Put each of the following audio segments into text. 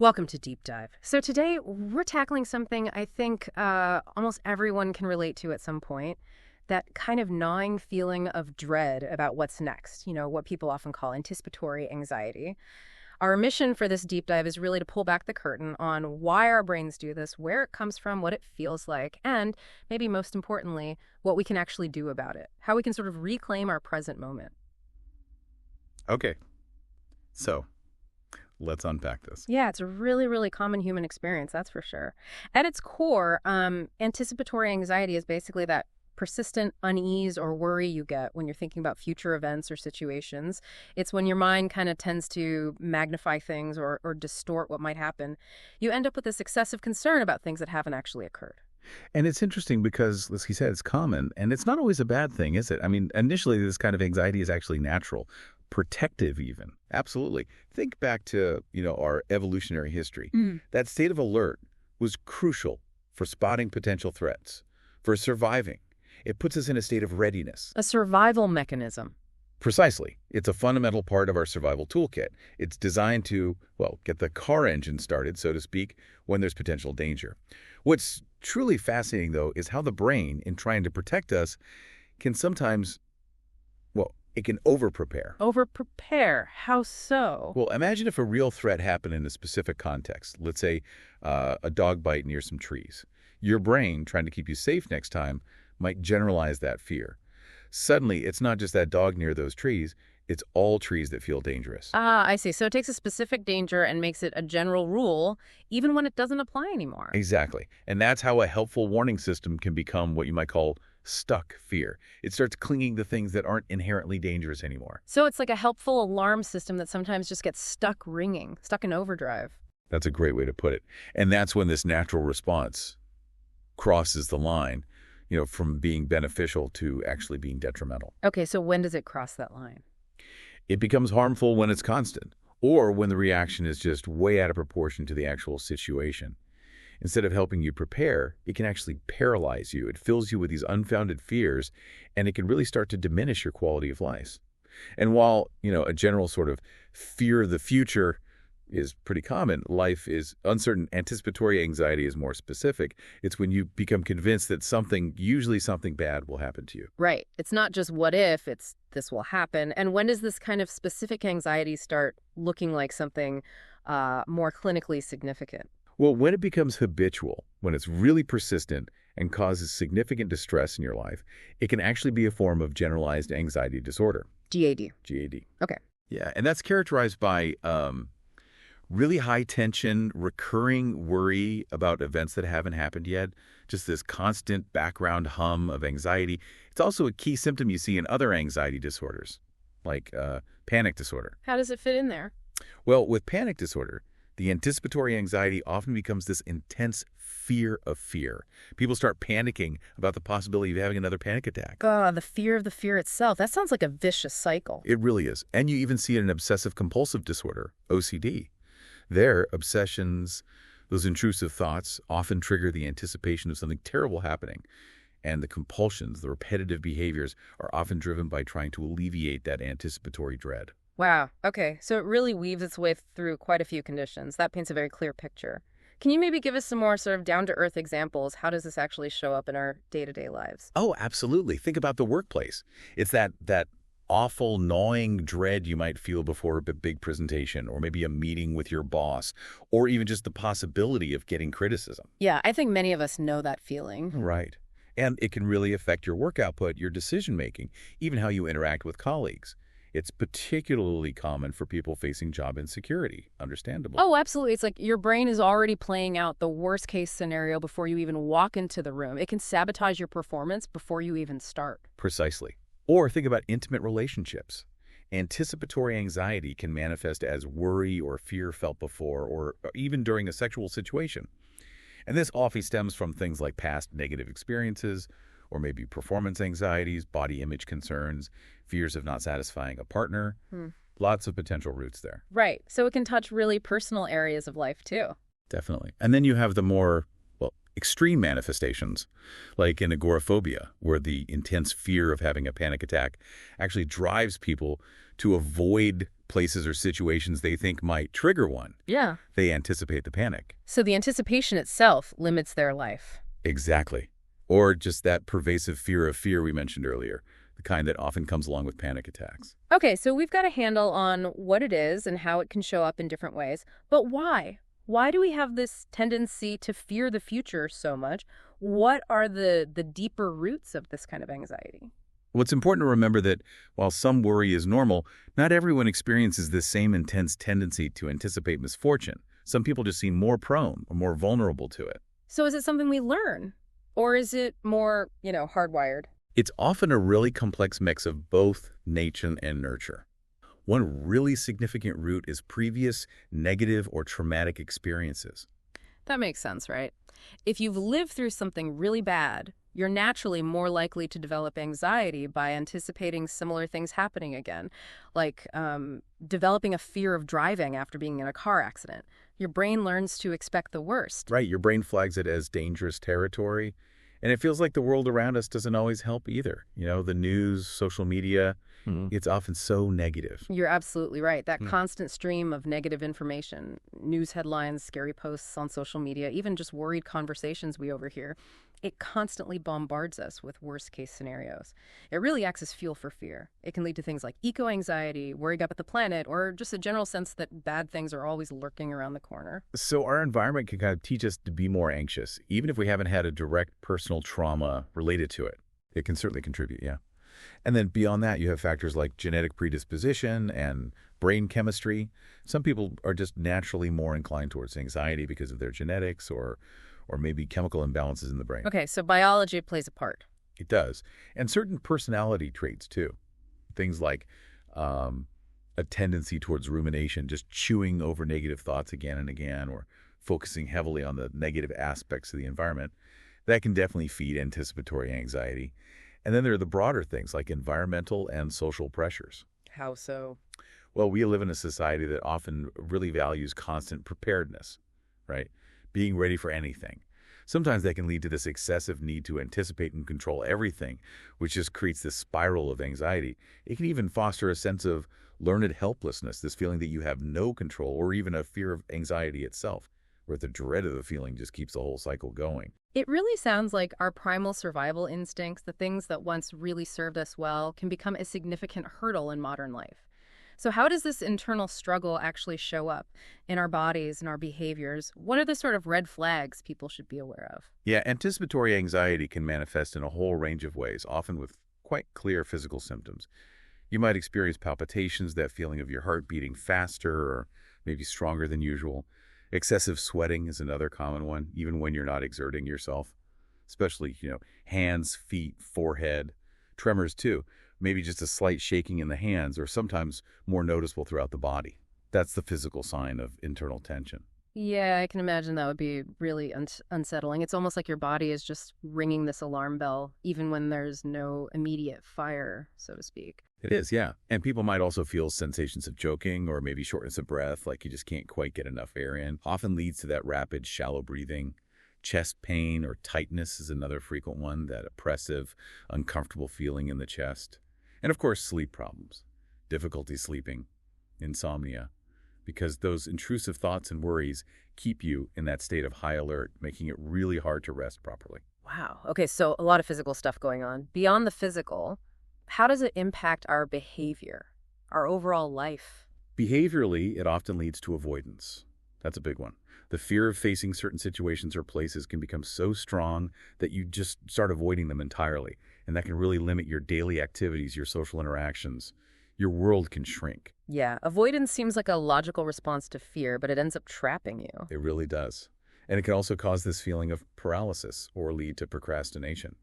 Welcome to Deep Dive. So today we're tackling something I think almost everyone can relate to at some point, that kind of gnawing feeling of dread about what's next, what people often call anticipatory anxiety. Our mission for this deep dive is really to pull back the curtain on why our brains do this, where it comes from, what it feels like, and maybe most importantly, what we can actually do about it, how we can sort of reclaim our present moment. Okay, so let's unpack this. Yeah, it's a really, really common human experience, that's for sure. At its core, anticipatory anxiety is basically that persistent unease or worry you get when you're thinking about future events or situations. It's when your mind kind of tends to magnify things or distort what might happen. You end up with this excessive concern about things that haven't actually occurred. And it's interesting because, as he said, it's common, and it's not always a bad thing, is it? I mean, initially, this kind of anxiety is actually natural, protective even. Absolutely. Think back to, our evolutionary history. That state of alert was crucial for spotting potential threats, for surviving. It puts us in a state of readiness. A survival mechanism. Precisely. It's a fundamental part of our survival toolkit. It's designed to, get the car engine started, so to speak, when there's potential danger. What's truly fascinating, though, is how the brain, in trying to protect us, can sometimes, it can over-prepare. Over-prepare? How so? Well, imagine if a real threat happened in a specific context. Let's say a dog bite near some trees. Your brain, trying to keep you safe next time, might generalize that fear. Suddenly, it's not just that dog near those trees, it's all trees that feel dangerous. Ah, I see. So it takes a specific danger and makes it a general rule, even when it doesn't apply anymore. Exactly. And that's how a helpful warning system can become what you might call stuck fear. It starts clinging to things that aren't inherently dangerous anymore. So it's like a helpful alarm system that sometimes just gets stuck ringing, stuck in overdrive. That's a great way to put it. And that's when this natural response crosses the line, from being beneficial to actually being detrimental. Okay, so when does it cross that line? It becomes harmful when it's constant, or when the reaction is just way out of proportion to the actual situation. Instead of helping you prepare, it can actually paralyze you. It fills you with these unfounded fears, and it can really start to diminish your quality of life. And while, a general sort of fear of the future is pretty common, life is uncertain. Anticipatory anxiety is more specific. It's when you become convinced that usually something bad will happen to you. Right. It's not just what if, it's this will happen. And when does this kind of specific anxiety start looking like something more clinically significant? Well, when it becomes habitual, when it's really persistent and causes significant distress in your life, it can actually be a form of generalized anxiety disorder. GAD. GAD. Okay. Yeah, and that's characterized by really high tension, recurring worry about events that haven't happened yet, just this constant background hum of anxiety. It's also a key symptom you see in other anxiety disorders, like panic disorder. How does it fit in there? Well, with panic disorder, the anticipatory anxiety often becomes this intense fear of fear. People start panicking about the possibility of having another panic attack. The fear of the fear itself. That sounds like a vicious cycle. It really is. And you even see it in obsessive-compulsive disorder, OCD. Their obsessions, those intrusive thoughts, often trigger the anticipation of something terrible happening. And the compulsions, the repetitive behaviors, are often driven by trying to alleviate that anticipatory dread. Wow. Okay. So it really weaves its way through quite a few conditions. That paints a very clear picture. Can you maybe give us some more sort of down-to-earth examples? How does this actually show up in our day-to-day lives? Oh, absolutely. Think about the workplace. It's that awful, gnawing dread you might feel before a big presentation, or maybe a meeting with your boss, or even just the possibility of getting criticism. Yeah, I think many of us know that feeling. Right. And it can really affect your work output, your decision-making, even how you interact with colleagues. It's particularly common for people facing job insecurity. Understandable. Oh, absolutely. It's like your brain is already playing out the worst-case scenario before you even walk into the room. It can sabotage your performance before you even start. Precisely. Or think about intimate relationships. Anticipatory anxiety can manifest as worry or fear felt before, or even during a sexual situation. And this often stems from things like past negative experiences, or maybe performance anxieties, body image concerns, fears of not satisfying a partner. Lots of potential roots there. Right. So it can touch really personal areas of life, too. Definitely. And then you have the more, extreme manifestations, like in agoraphobia, where the intense fear of having a panic attack actually drives people to avoid places, or situations they think might trigger one. Yeah. They anticipate the panic. So the anticipation itself limits their life. Exactly. Or just that pervasive fear of fear we mentioned earlier, the kind that often comes along with panic attacks. Okay, so we've got a handle on what it is and how it can show up in different ways. But why? Why do we have this tendency to fear the future so much? What are the deeper roots of this kind of anxiety? Well, it's important to remember that while some worry is normal, not everyone experiences this same intense tendency to anticipate misfortune. Some people just seem more prone or more vulnerable to it. So is it something we learn? Or is it more, hardwired? It's often a really complex mix of both nature and nurture. One really significant root is previous negative or traumatic experiences. That makes sense, right? If you've lived through something really bad, you're naturally more likely to develop anxiety by anticipating similar things happening again, like developing a fear of driving after being in a car accident. Your brain learns to expect the worst. Right, your brain flags it as dangerous territory, and it feels like the world around us doesn't always help either. The news, social media, it's often so negative. You're absolutely right. That constant stream of negative information, news headlines, scary posts on social media, even just worried conversations we overhear, it constantly bombards us with worst-case scenarios. It really acts as fuel for fear. It can lead to things like eco-anxiety, worrying about the planet, or just a general sense that bad things are always lurking around the corner. So our environment can kind of teach us to be more anxious, even if we haven't had a direct personal trauma related to it. It can certainly contribute, yeah. And then beyond that, you have factors like genetic predisposition and brain chemistry. Some people are just naturally more inclined towards anxiety because of their genetics or maybe chemical imbalances in the brain. Okay, so biology plays a part. It does. And certain personality traits, too. Things like a tendency towards rumination, just chewing over negative thoughts again and again, or focusing heavily on the negative aspects of the environment. That can definitely feed anticipatory anxiety. And then there are the broader things like environmental and social pressures. How so? Well, we live in a society that often really values constant preparedness, right? Being ready for anything. Sometimes that can lead to this excessive need to anticipate and control everything, which just creates this spiral of anxiety. It can even foster a sense of learned helplessness, this feeling that you have no control, or even a fear of anxiety itself, where the dread of the feeling just keeps the whole cycle going. It really sounds like our primal survival instincts, the things that once really served us well, can become a significant hurdle in modern life. So how does this internal struggle actually show up in our bodies and our behaviors? What are the sort of red flags people should be aware of? Yeah, anticipatory anxiety can manifest in a whole range of ways, often with quite clear physical symptoms. You might experience palpitations, that feeling of your heart beating faster or maybe stronger than usual. Excessive sweating is another common one, even when you're not exerting yourself, especially, hands, feet, forehead, tremors too. Maybe just a slight shaking in the hands, or sometimes more noticeable throughout the body. That's the physical sign of internal tension. Yeah, I can imagine that would be really unsettling. It's almost like your body is just ringing this alarm bell, even when there's no immediate fire, so to speak. It is, yeah. And people might also feel sensations of choking or maybe shortness of breath, like you just can't quite get enough air in. Often leads to that rapid, shallow breathing. Chest pain or tightness is another frequent one, that oppressive, uncomfortable feeling in the chest. And of course, sleep problems, difficulty sleeping, insomnia, because those intrusive thoughts and worries keep you in that state of high alert, making it really hard to rest properly. Wow. Okay, so a lot of physical stuff going on. Beyond the physical, how does it impact our behavior, our overall life? Behaviorally, it often leads to avoidance. That's a big one. The fear of facing certain situations or places can become so strong that you just start avoiding them entirely. And that can really limit your daily activities, your social interactions. Your world can shrink. Yeah, avoidance seems like a logical response to fear, but it ends up trapping you. It really does. And it can also cause this feeling of paralysis or lead to procrastination.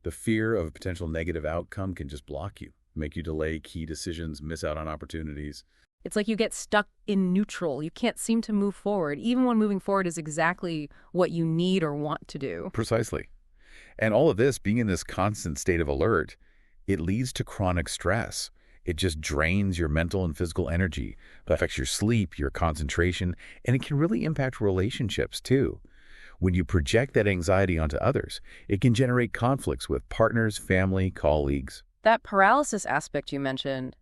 The fear of a potential negative outcome can just block you, make you delay key decisions, miss out on opportunities. It's like you get stuck in neutral. You can't seem to move forward, even when moving forward is exactly what you need or want to do. Precisely. And all of this, being in this constant state of alert, it leads to chronic stress. It just drains your mental and physical energy. It affects your sleep, your concentration, and it can really impact relationships too. When you project that anxiety onto others, it can generate conflicts with partners, family, colleagues. That paralysis aspect you mentioned,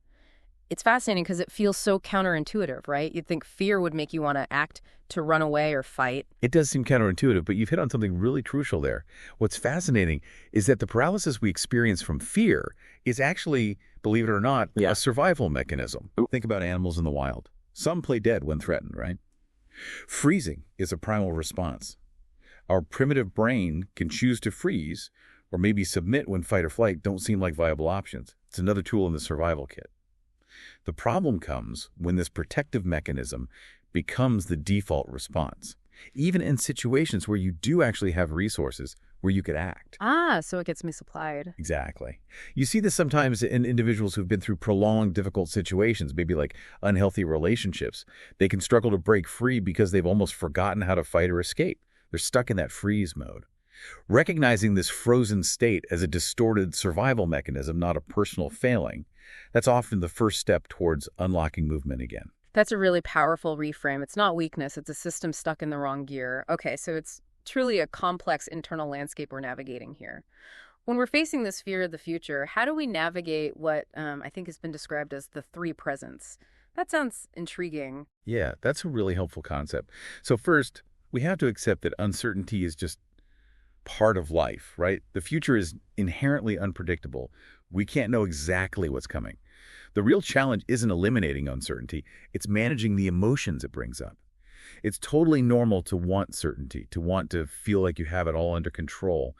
It's fascinating because it feels so counterintuitive, right? You'd think fear would make you want to act to run away or fight. It does seem counterintuitive, but you've hit on something really crucial there. What's fascinating is that the paralysis we experience from fear is actually, believe it or not, a survival mechanism. Think about animals in the wild. Some play dead when threatened, right? Freezing is a primal response. Our primitive brain can choose to freeze or maybe submit when fight or flight don't seem like viable options. It's another tool in the survival kit. The problem comes when this protective mechanism becomes the default response, even in situations where you do actually have resources where you could act. So it gets misapplied. Exactly. You see this sometimes in individuals who've been through prolonged, difficult situations, maybe like unhealthy relationships. They can struggle to break free because they've almost forgotten how to fight or escape. They're stuck in that freeze mode. Recognizing this frozen state as a distorted survival mechanism, not a personal failing, that's often the first step towards unlocking movement again. That's a really powerful reframe. It's not weakness, it's a system stuck in the wrong gear. Okay, so it's truly a complex internal landscape we're navigating here. When we're facing this fear of the future, how do we navigate what I think has been described as the three presents? That sounds intriguing. Yeah, that's a really helpful concept. So first, we have to accept that uncertainty is just part of life, right? The future is inherently unpredictable. We can't know exactly what's coming. The real challenge isn't eliminating uncertainty, it's managing the emotions it brings up. It's totally normal to want certainty, to want to feel like you have it all under control,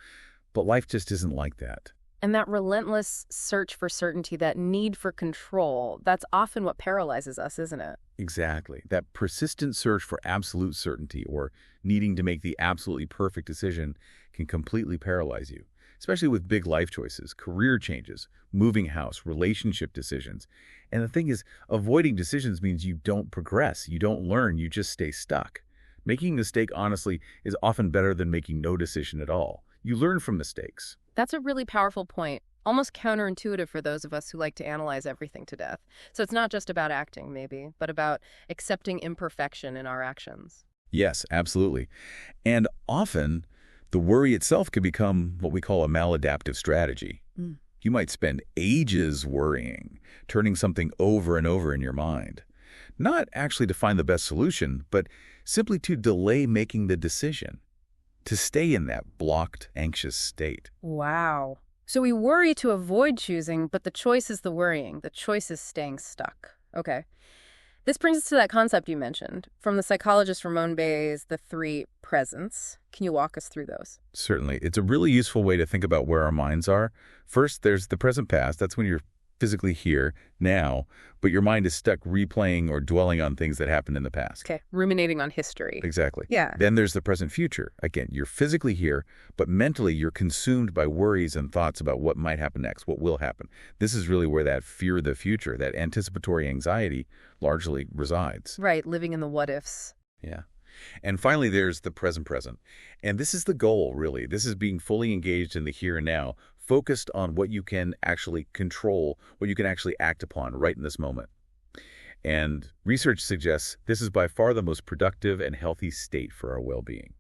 but life just isn't like that. And that relentless search for certainty, that need for control, that's often what paralyzes us, isn't it? Exactly. That persistent search for absolute certainty or needing to make the absolutely perfect decision can completely paralyze you, especially with big life choices, career changes, moving house, relationship decisions. And the thing is, avoiding decisions means you don't progress, you don't learn, you just stay stuck. Making a mistake, honestly, is often better than making no decision at all. You learn from mistakes. That's a really powerful point, almost counterintuitive for those of us who like to analyze everything to death. So it's not just about acting, maybe, but about accepting imperfection in our actions. Yes, absolutely. And often, the worry itself can become what we call a maladaptive strategy. You might spend ages worrying, turning something over and over in your mind. Not actually to find the best solution, but simply to delay making the decision, to stay in that blocked, anxious state. Wow. So we worry to avoid choosing, but the choice is the worrying. The choice is staying stuck. Okay. This brings us to that concept you mentioned from the psychologist Ramon Bay's The Three Presents. Can you walk us through those? Certainly. It's a really useful way to think about where our minds are. First, there's the present past. That's when you're physically here, now, but your mind is stuck replaying or dwelling on things that happened in the past. Okay, ruminating on history. Exactly. Yeah. Then there's the present future. Again, you're physically here, but mentally you're consumed by worries and thoughts about what might happen next, what will happen. This is really where that fear of the future, that anticipatory anxiety largely resides. Right, living in the what-ifs. Yeah. And finally, there's the present. And this is the goal, really. This is being fully engaged in the here and now, focused on what you can actually control, what you can actually act upon right in this moment. And research suggests this is by far the most productive and healthy state for our well-being.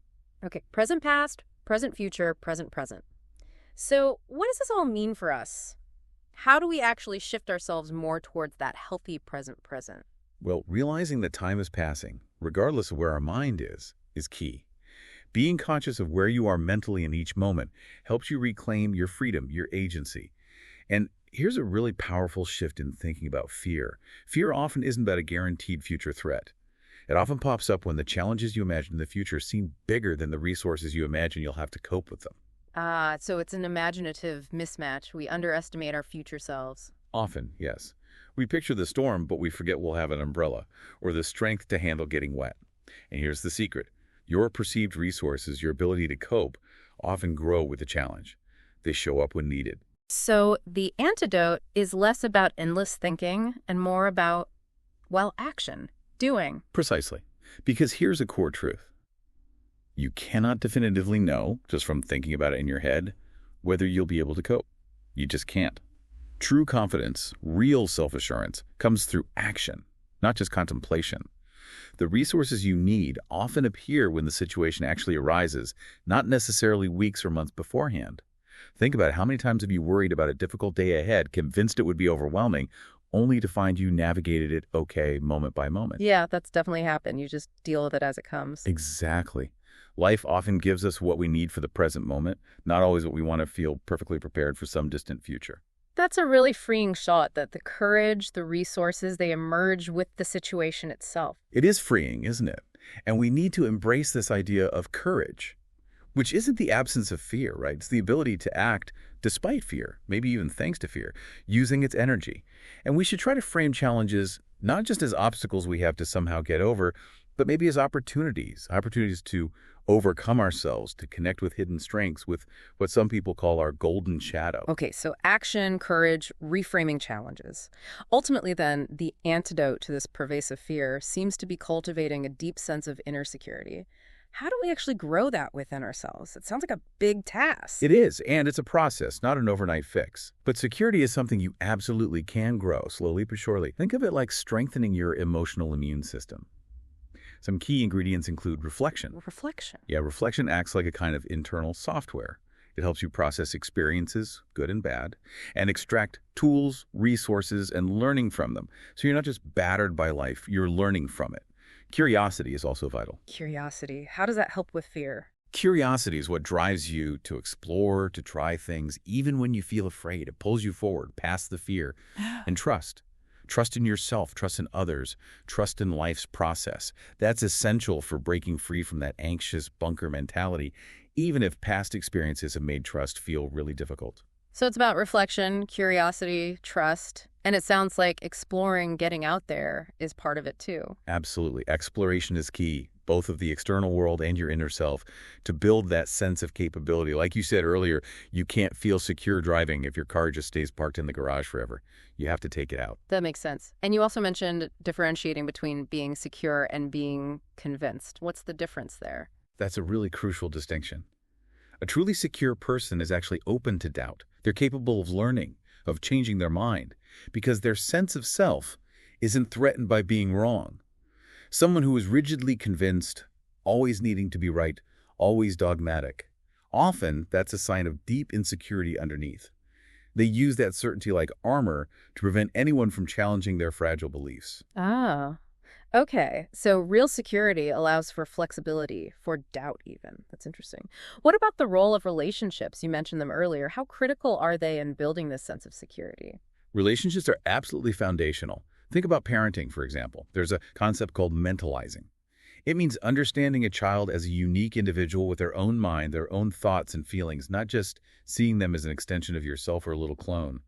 Okay, present past, present future, present present. So what does this all mean for us? How do we actually shift ourselves more towards that healthy present present? Well, realizing that time is passing, regardless of where our mind is key. Being conscious of where you are mentally in each moment helps you reclaim your freedom, your agency. And here's a really powerful shift in thinking about fear. Fear often isn't about a guaranteed future threat. It often pops up when the challenges you imagine in the future seem bigger than the resources you imagine you'll have to cope with them. So it's an imaginative mismatch. We underestimate our future selves. Often, yes. We picture the storm, but we forget we'll have an umbrella or the strength to handle getting wet. And here's the secret. Your perceived resources, your ability to cope, often grow with the challenge. They show up when needed. So the antidote is less about endless thinking and more about, well, action, doing. Precisely. Because here's a core truth. You cannot definitively know, just from thinking about it in your head, whether you'll be able to cope. You just can't. True confidence, real self-assurance, comes through action, not just contemplation. The resources you need often appear when the situation actually arises, not necessarily weeks or months beforehand. Think about how many times have you worried about a difficult day ahead, convinced it would be overwhelming, only to find you navigated it okay moment by moment. Yeah, that's definitely happened. You just deal with it as it comes. Exactly. Life often gives us what we need for the present moment, not always what we want to feel perfectly prepared for some distant future. That's a really freeing shot that the courage, the resources, they emerge with the situation itself. It is freeing, isn't it? And we need to embrace this idea of courage, which isn't the absence of fear, right? It's the ability to act despite fear, maybe even thanks to fear, using its energy. And we should try to frame challenges not just as obstacles we have to somehow get over, but maybe as opportunities to overcome ourselves, to connect with hidden strengths, with what some people call our golden shadow. Okay, so action, courage, reframing challenges. Ultimately, then, the antidote to this pervasive fear seems to be cultivating a deep sense of inner security. How do we actually grow that within ourselves? It sounds like a big task. It is, and it's a process, not an overnight fix. But security is something you absolutely can grow, slowly but surely. Think of it like strengthening your emotional immune system. Some key ingredients include reflection. Reflection. Yeah, reflection acts like a kind of internal software. It helps you process experiences, good and bad, and extract tools, resources, and learning from them. So you're not just battered by life, you're learning from it. Curiosity is also vital. Curiosity. How does that help with fear? Curiosity is what drives you to explore, to try things, even when you feel afraid. It pulls you forward, past the fear, and trust. Trust in yourself, trust in others, trust in life's process. That's essential for breaking free from that anxious bunker mentality, even if past experiences have made trust feel really difficult. So it's about reflection, curiosity, trust, and it sounds like exploring, getting out there is part of it too. Absolutely. Exploration is key, both of the external world and your inner self, to build that sense of capability. Like you said earlier, you can't feel secure driving if your car just stays parked in the garage forever. You have to take it out. That makes sense. And you also mentioned differentiating between being secure and being convinced. What's the difference there? That's a really crucial distinction. A truly secure person is actually open to doubt. They're capable of learning, of changing their mind, because their sense of self isn't threatened by being wrong. Someone who is rigidly convinced, always needing to be right, always dogmatic. Often, that's a sign of deep insecurity underneath. They use that certainty like armor to prevent anyone from challenging their fragile beliefs. Ah, okay. So real security allows for flexibility, for doubt even. That's interesting. What about the role of relationships? You mentioned them earlier. How critical are they in building this sense of security? Relationships are absolutely foundational. Think about parenting, for example. There's a concept called mentalizing. It means understanding a child as a unique individual with their own mind, their own thoughts and feelings, not just seeing them as an extension of yourself or a little clone.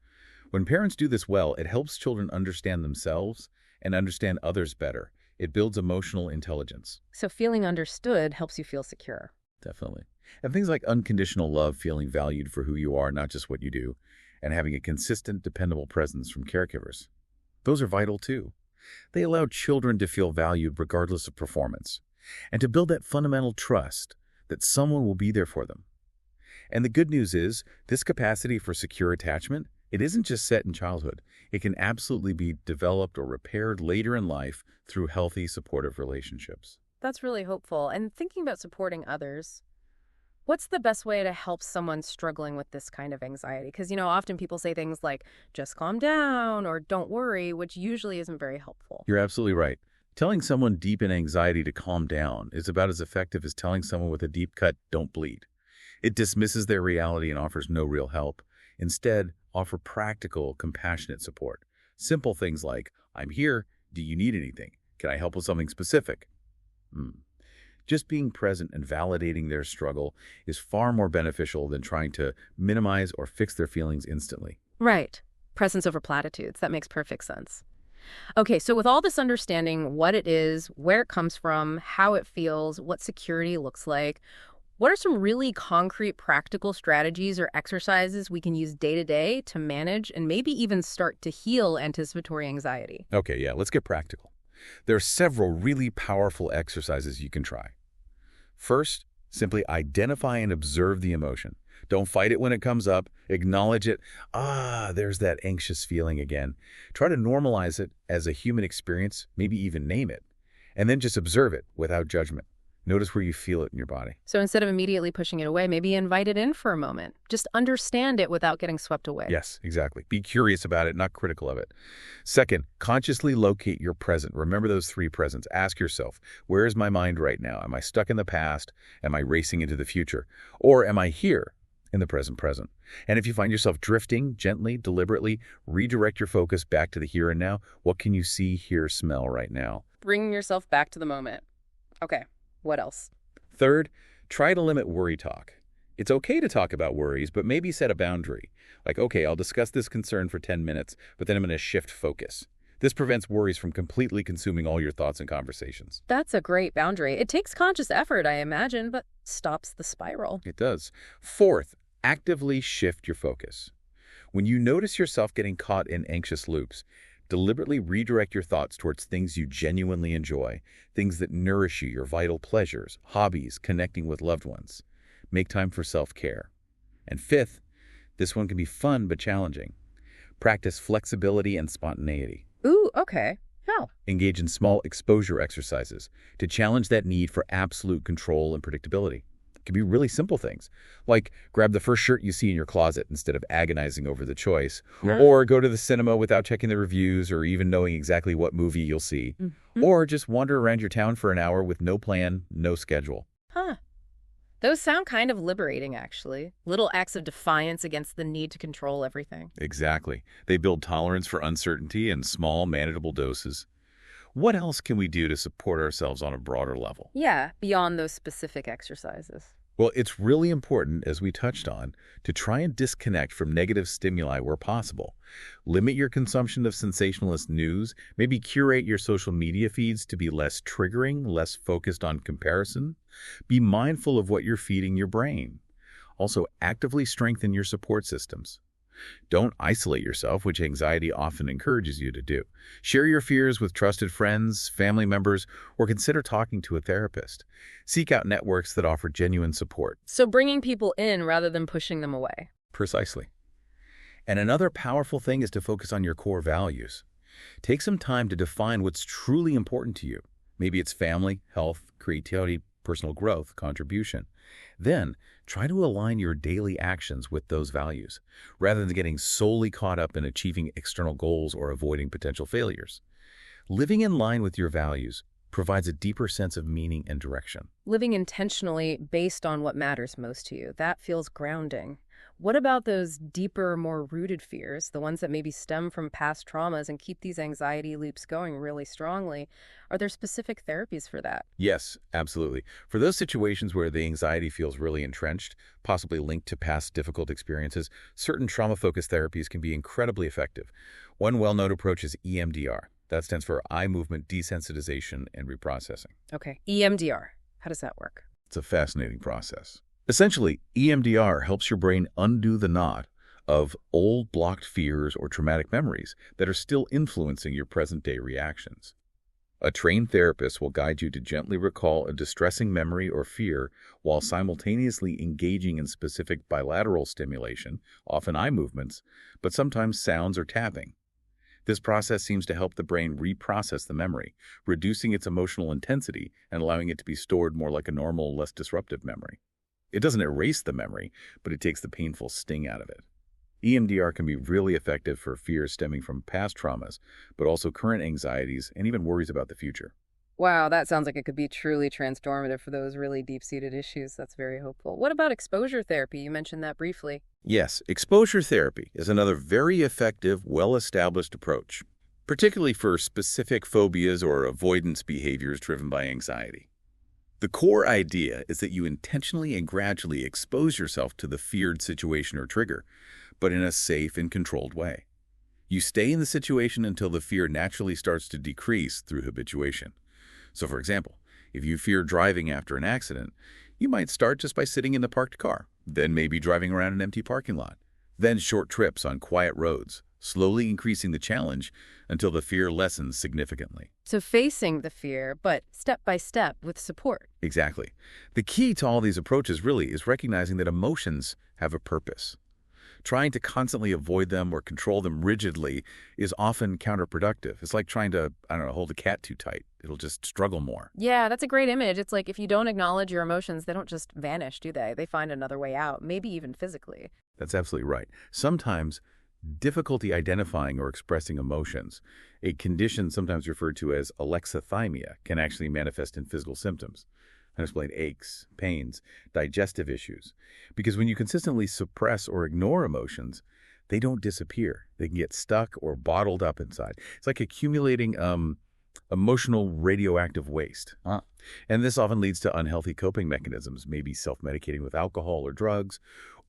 When parents do this well, it helps children understand themselves and understand others better. It builds emotional intelligence. So feeling understood helps you feel secure. Definitely. And things like unconditional love, feeling valued for who you are, not just what you do, and having a consistent, dependable presence from caregivers. Those are vital too. They allow children to feel valued regardless of performance, and to build that fundamental trust that someone will be there for them. And the good news is, this capacity for secure attachment, it isn't just set in childhood. It can absolutely be developed or repaired later in life through healthy, supportive relationships. That's really hopeful. And thinking about supporting others, what's the best way to help someone struggling with this kind of anxiety? Because, often people say things like, just calm down or don't worry, which usually isn't very helpful. You're absolutely right. Telling someone deep in anxiety to calm down is about as effective as telling someone with a deep cut, don't bleed. It dismisses their reality and offers no real help. Instead, offer practical, compassionate support. Simple things like, I'm here, do you need anything? Can I help with something specific? Just being present and validating their struggle is far more beneficial than trying to minimize or fix their feelings instantly. Right. Presence over platitudes. That makes perfect sense. Okay, so with all this understanding, what it is, where it comes from, how it feels, what security looks like, what are some really concrete practical strategies or exercises we can use day to day to manage and maybe even start to heal anticipatory anxiety? Okay, yeah, let's get practical. There are several really powerful exercises you can try. First, simply identify and observe the emotion. Don't fight it when it comes up. Acknowledge it. There's that anxious feeling again. Try to normalize it as a human experience, maybe even name it. And then just observe it without judgment. Notice where you feel it in your body. So instead of immediately pushing it away, maybe invite it in for a moment. Just understand it without getting swept away. Yes, exactly. Be curious about it, not critical of it. Second, consciously locate your present. Remember those 3 presents. Ask yourself, where is my mind right now? Am I stuck in the past? Am I racing into the future? Or am I here in the present? And if you find yourself drifting, gently, deliberately, redirect your focus back to the here and now. What can you see, hear, smell right now? Bringing yourself back to the moment. Okay, what else? Third, try to limit worry talk. It's okay to talk about worries, but maybe set a boundary. Like, okay, I'll discuss this concern for 10 minutes, but then I'm going to shift focus. This prevents worries from completely consuming all your thoughts and conversations. That's a great boundary. It takes conscious effort, I imagine, but stops the spiral. It does. Fourth, actively shift your focus. When you notice yourself getting caught in anxious loops, deliberately redirect your thoughts towards things you genuinely enjoy, things that nourish you, your vital pleasures, hobbies, connecting with loved ones. Make time for self-care. And fifth, this one can be fun but challenging. Practice flexibility and spontaneity. Ooh, okay. How? Engage in small exposure exercises to challenge that need for absolute control and predictability. It can be really simple things, like grab the first shirt you see in your closet instead of agonizing over the choice, or go to the cinema without checking the reviews or even knowing exactly what movie you'll see, or just wander around your town for an hour with no plan, no schedule. Huh. Those sound kind of liberating, actually. Little acts of defiance against the need to control everything. Exactly. They build tolerance for uncertainty in small, manageable doses. What else can we do to support ourselves on a broader level? Yeah, beyond those specific exercises. Well, it's really important, as we touched on, to try and disconnect from negative stimuli where possible. Limit your consumption of sensationalist news, maybe curate your social media feeds to be less triggering, less focused on comparison. Be mindful of what you're feeding your brain. Also, actively strengthen your support systems. Don't isolate yourself, which anxiety often encourages you to do. Share your fears with trusted friends, family members, or consider talking to a therapist. Seek out networks that offer genuine support. So bringing people in rather than pushing them away. Precisely. And another powerful thing is to focus on your core values. Take some time to define what's truly important to you. Maybe it's family, health, creativity, personal growth, contribution. Then, try to align your daily actions with those values, rather than getting solely caught up in achieving external goals or avoiding potential failures. Living in line with your values provides a deeper sense of meaning and direction. Living intentionally based on what matters most to you. That feels grounding. What about those deeper, more rooted fears, the ones that maybe stem from past traumas and keep these anxiety loops going really strongly? Are there specific therapies for that? Yes, absolutely. For those situations where the anxiety feels really entrenched, possibly linked to past difficult experiences, certain trauma-focused therapies can be incredibly effective. One well-known approach is EMDR. That stands for eye movement desensitization and reprocessing. Okay, EMDR. How does that work? It's a fascinating process. Essentially, EMDR helps your brain undo the knot of old blocked fears or traumatic memories that are still influencing your present-day reactions. A trained therapist will guide you to gently recall a distressing memory or fear while simultaneously engaging in specific bilateral stimulation, often eye movements, but sometimes sounds or tapping. This process seems to help the brain reprocess the memory, reducing its emotional intensity and allowing it to be stored more like a normal, less disruptive memory. It doesn't erase the memory, but it takes the painful sting out of it. EMDR can be really effective for fears stemming from past traumas, but also current anxieties and even worries about the future. Wow, that sounds like it could be truly transformative for those really deep-seated issues. That's very hopeful. What about exposure therapy? You mentioned that briefly. Yes, exposure therapy is another very effective, well-established approach, particularly for specific phobias or avoidance behaviors driven by anxiety. The core idea is that you intentionally and gradually expose yourself to the feared situation or trigger, but in a safe and controlled way. You stay in the situation until the fear naturally starts to decrease through habituation. So, for example, if you fear driving after an accident, you might start just by sitting in the parked car, then maybe driving around an empty parking lot, then short trips on quiet roads, slowly increasing the challenge until the fear lessens significantly. So facing the fear, but step by step with support. Exactly. The key to all these approaches really is recognizing that emotions have a purpose. Trying to constantly avoid them or control them rigidly is often counterproductive. It's like trying to, hold a cat too tight. it'll just struggle more. Yeah, that's a great image. It's like if you don't acknowledge your emotions, they don't just vanish, do they? They find another way out, maybe even physically. That's absolutely right. Sometimes difficulty identifying or expressing emotions, a condition sometimes referred to as alexithymia, can actually manifest in physical symptoms. Unexplained aches, pains, digestive issues. Because when you consistently suppress or ignore emotions, they don't disappear. They can get stuck or bottled up inside. It's like accumulating emotional radioactive waste. And this often leads to unhealthy coping mechanisms, maybe self-medicating with alcohol or drugs,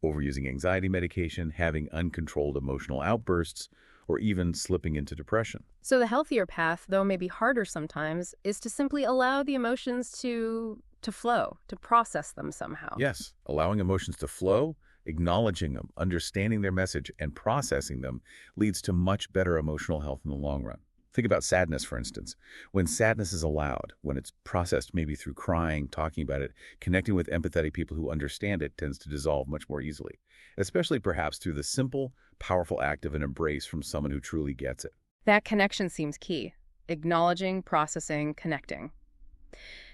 overusing anxiety medication, having uncontrolled emotional outbursts, or even slipping into depression. So the healthier path, though maybe harder sometimes, is to simply allow the emotions to flow, to process them somehow. Yes, allowing emotions to flow, acknowledging them, understanding their message, and processing them leads to much better emotional health in the long run. Think about sadness, for instance. When sadness is allowed, when it's processed maybe through crying, talking about it, connecting with empathetic people who understand it tends to dissolve much more easily, especially perhaps through the simple, powerful act of an embrace from someone who truly gets it. That connection seems key. Acknowledging, processing, connecting.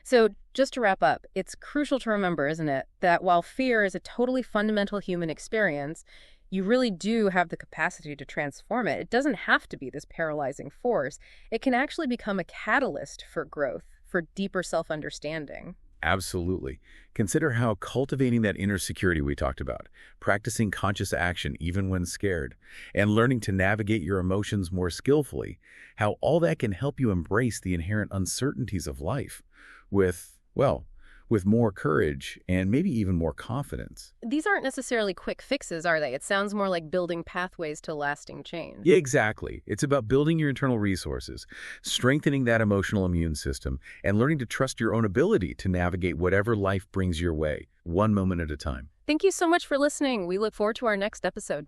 So just to wrap up, it's crucial to remember, isn't it, that while fear is a totally fundamental human experience, you really do have the capacity to transform it. It doesn't have to be this paralyzing force. It can actually become a catalyst for growth, for deeper self-understanding. Absolutely. Consider how cultivating that inner security we talked about, practicing conscious action even when scared, and learning to navigate your emotions more skillfully, how all that can help you embrace the inherent uncertainties of life with, well, with more courage and maybe even more confidence. These aren't necessarily quick fixes, are they? It sounds more like building pathways to lasting change. Yeah, exactly. It's about building your internal resources, strengthening that emotional immune system, and learning to trust your own ability to navigate whatever life brings your way, one moment at a time. Thank you so much for listening. We look forward to our next episode.